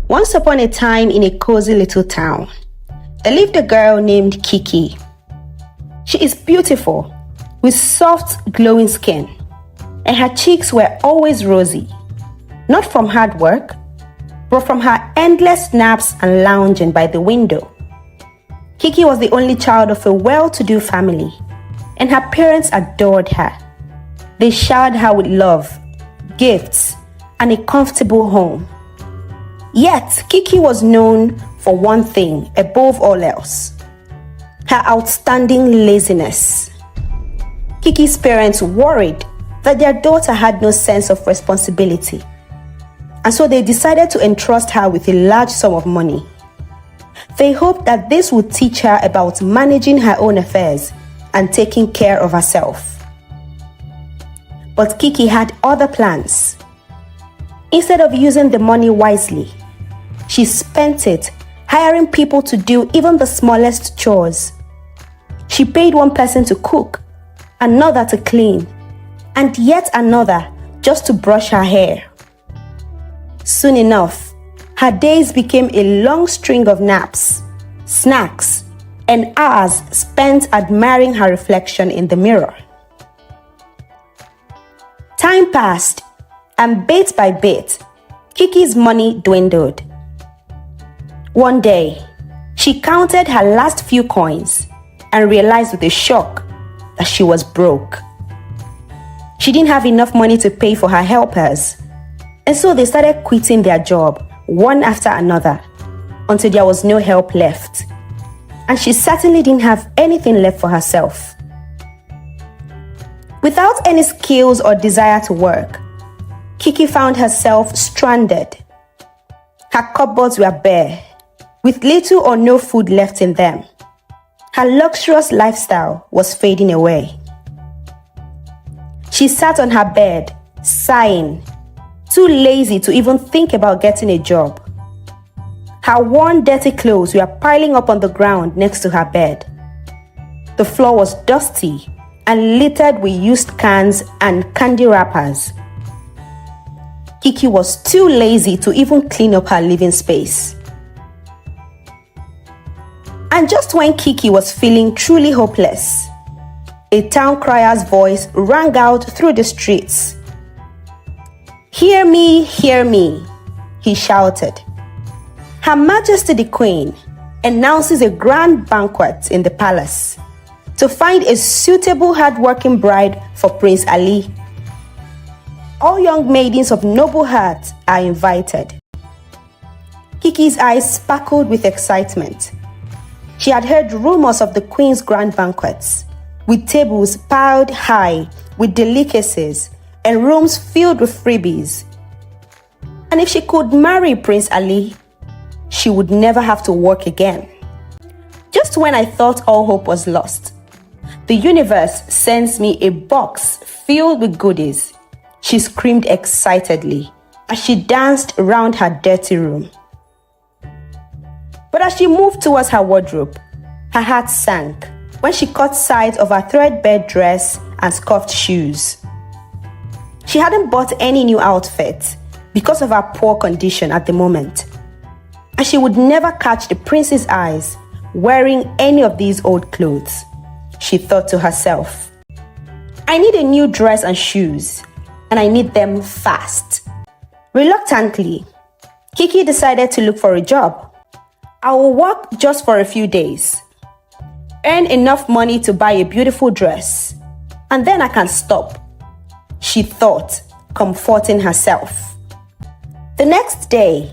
Once upon a time in a cozy little town, there lived a girl named Kiki. She is beautiful, with soft, glowing skin, and her cheeks were always rosy, not from hard work, but from her endless naps and lounging by the window. Kiki was the only child of a well-to-do family, and her parents adored her. They showered her with love, gifts, and a comfortable home. Yet, Kiki was known for one thing above all else: her outstanding laziness. Kiki's parents worried that their daughter had no sense of responsibility, and so they decided to entrust her with a large sum of money. They hoped that this would teach her about managing her own affairs and taking care of herself. But Kiki had other plans. Instead of using the money wisely, she spent it hiring people to do even the smallest chores. She paid one person to cook, another to clean, and yet another just to brush her hair. Soon enough, her days became a long string of naps, snacks, and hours spent admiring her reflection in the mirror. Time passed, and bit by bit, Kiki's money dwindled. One day, she counted her last few coins and realized with a shock that she was broke. She didn't have enough money to pay for her helpers, and so they started quitting their job one after another until there was no help left, and she certainly didn't have anything left for herself. Without any skills or desire to work, Kiki found herself stranded. Her cupboards were bare, with little or no food left in them. Her luxurious lifestyle was fading away. She sat on her bed, sighing, too lazy to even think about getting a job. Her worn, dirty clothes were piling up on the ground next to her bed. The floor was dusty and littered with used cans and candy wrappers. Kiki was too lazy to even clean up her living space. And just when Kiki was feeling truly hopeless, a town crier's voice rang out through the streets. "Hear me, hear me," he shouted. "Her Majesty the Queen announces a grand banquet in the palace to find a suitable hard-working bride for Prince Ali. All young maidens of noble heart are invited." Kiki's eyes sparkled with excitement. She had heard rumors of the Queen's grand banquets, with tables piled high with delicacies and rooms filled with freebies. And if she could marry Prince Ali, she would never have to work again. Just when I thought all hope was lost, the universe sends me a box filled with goodies, she screamed excitedly as she danced around her dirty room. But as she moved towards her wardrobe, her heart sank when she caught sight of her threadbare dress and scuffed shoes. She hadn't bought any new outfit because of her poor condition at the moment, and she would never catch the prince's eyes wearing any of these old clothes. She thought to herself, "I need a new dress and shoes, and I need them fast." Reluctantly, Kiki decided to look for a job. "I will work just for a few days, earn enough money to buy a beautiful dress, and then I can stop," she thought, comforting herself. The next day,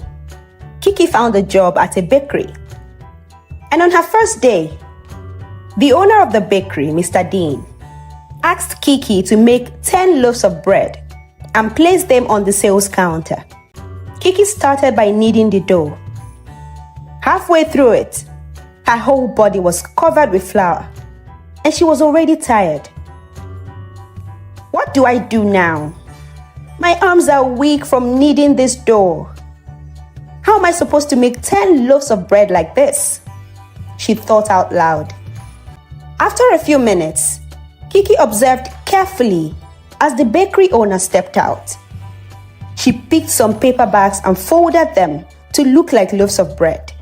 Kiki found a job at a bakery. And on her first day, the owner of the bakery, Mr. Dean, asked Kiki to make 10 loaves of bread and place them on the sales counter. Kiki started by kneading the dough. Halfway through it, her whole body was covered with flour, and she was already tired. "What do I do now? My arms are weak from kneading this dough. How am I supposed to make 10 loaves of bread like this?" she thought out loud. After a few minutes, Kiki observed carefully as the bakery owner stepped out. She picked some paper bags and folded them to look like loaves of bread.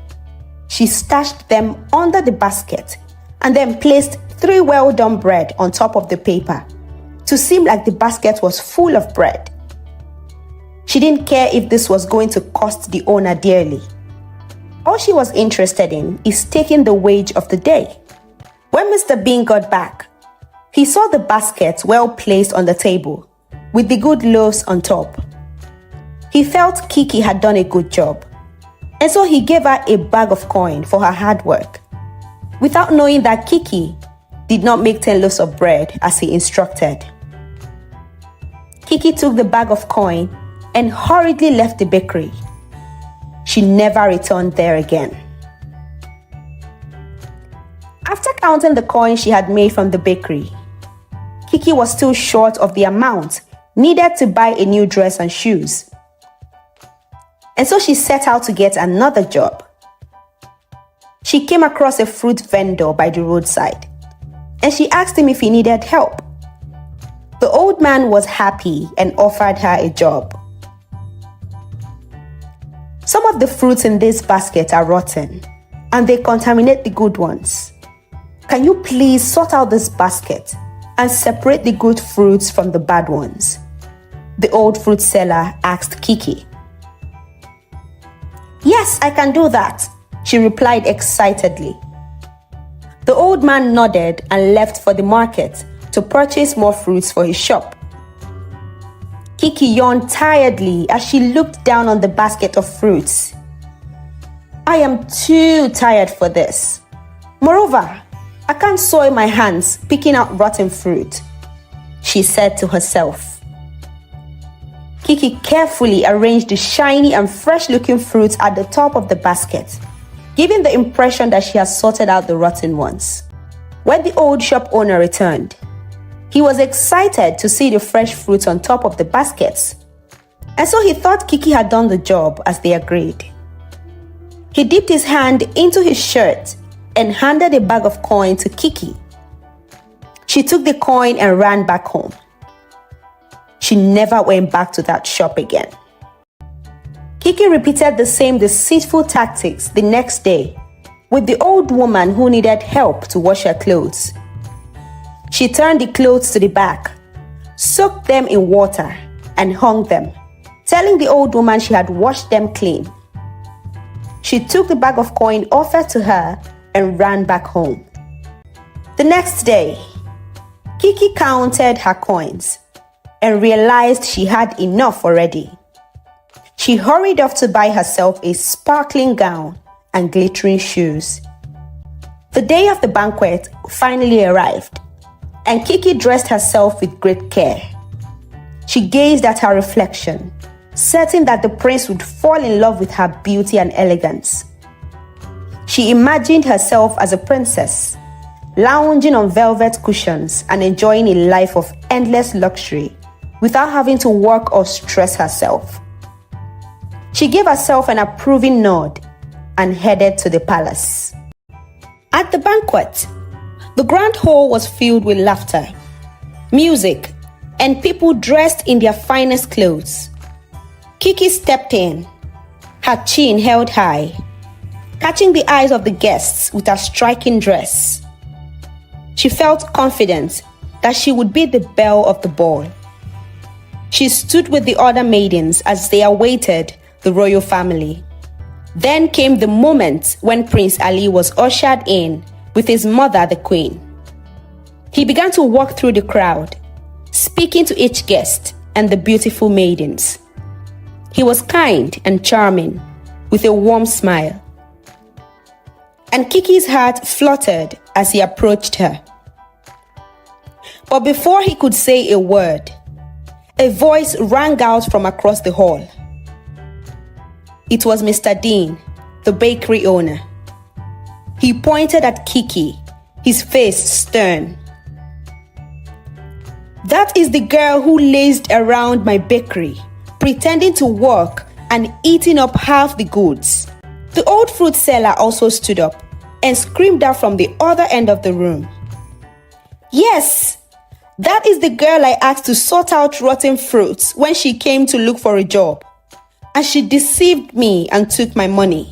She stashed them under the basket and then placed 3 well-done bread on top of the paper to seem like the basket was full of bread. She didn't care if this was going to cost the owner dearly. All she was interested in is taking the wage of the day. When Mr. Bean got back, he saw the basket well placed on the table with the good loaves on top. He felt Kiki had done a good job, and so he gave her a bag of coin for her hard work, without knowing that Kiki did not make 10 loaves of bread as he instructed. Kiki took the bag of coin and hurriedly left the bakery. She never returned there again. After counting the coin she had made from the bakery, Kiki was still short of the amount needed to buy a new dress and shoes. And so she set out to get another job. She came across a fruit vendor by the roadside, and she asked him if he needed help. The old man was happy and offered her a job. Some of the fruits in this basket are rotten, and they contaminate the good ones. Can you please sort out this basket and separate the good fruits from the bad ones? The old fruit seller asked Kiki. Yes, I can do that, she replied excitedly. The old man nodded and left for the market to purchase more fruits for his shop. Kiki yawned tiredly as she looked down on the basket of fruits. I am too tired for this. Moreover, I can't soil my hands picking out rotten fruit, she said to herself. Kiki carefully arranged the shiny and fresh-looking fruits at the top of the basket, giving the impression that she has sorted out the rotten ones. When the old shop owner returned, he was excited to see the fresh fruits on top of the baskets, and so he thought Kiki had done the job as they agreed. He dipped his hand into his shirt and handed a bag of coin to Kiki. She took the coin and ran back home. She never went back to that shop again. Kiki repeated the same deceitful tactics the next day with the old woman who needed help to wash her clothes. She turned the clothes to the back, soaked them in water, and hung them, telling the old woman she had washed them clean. She took the bag of coin offered to her and ran back home. The next day, Kiki counted her coins and realized she had enough already. She hurried off to buy herself a sparkling gown and glittering shoes. The day of the banquet finally arrived, and Kiki dressed herself with great care. She gazed at her reflection, certain that the prince would fall in love with her beauty and elegance. She imagined herself as a princess, lounging on velvet cushions and enjoying a life of endless luxury without having to work or stress herself. She gave herself an approving nod and headed to the palace. At the banquet, the grand hall was filled with laughter, music, and people dressed in their finest clothes. Kiki stepped in, her chin held high, catching the eyes of the guests with her striking dress. She felt confident that she would be the belle of the ball. She stood with the other maidens as they awaited the royal family. Then came the moment when Prince Ali was ushered in with his mother, the queen. He began to walk through the crowd, speaking to each guest and the beautiful maidens. He was kind and charming, with a warm smile. And Kiki's heart fluttered as he approached her. But before he could say a word, a voice rang out from across the hall. It was Mr. Dean, the bakery owner. He pointed at Kiki, his face stern. That is the girl who lazed around my bakery, pretending to work and eating up half the goods. The old fruit seller also stood up and screamed out from the other end of the room. Yes, that is the girl I asked to sort out rotten fruits when she came to look for a job. and she deceived me and took my money."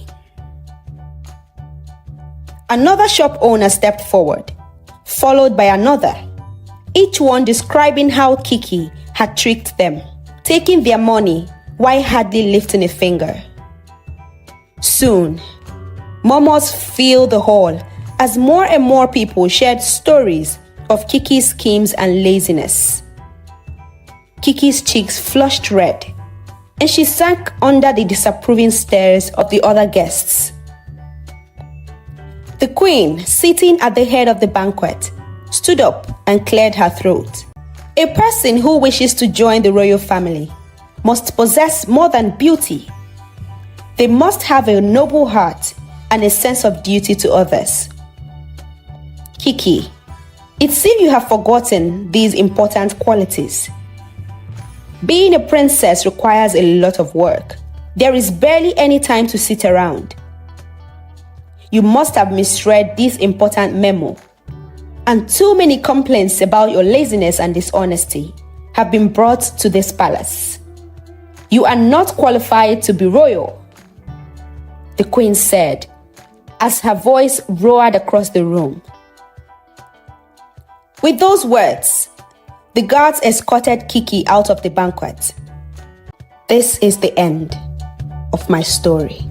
Another shop owner stepped forward, followed by another, each one describing how Kiki had tricked them, taking their money while hardly lifting a finger. Soon, murmurs filled the hall as more and more people shared stories of Kiki's schemes and laziness. Kiki's cheeks flushed red, and she sank under the disapproving stares of the other guests. The queen, sitting at the head of the banquet, stood up and cleared her throat. A person who wishes to join the royal family must possess more than beauty. They must have a noble heart and a sense of duty to others. Kiki, it seems you have forgotten these important qualities. Being a princess requires a lot of work. There is barely any time to sit around. You must have misread this important memo, and too many complaints about your laziness and dishonesty have been brought to this palace. You are not qualified to be royal, the queen said, as her voice roared across the room. With those words, the guards escorted Kiki out of the banquet. This is the end of my story.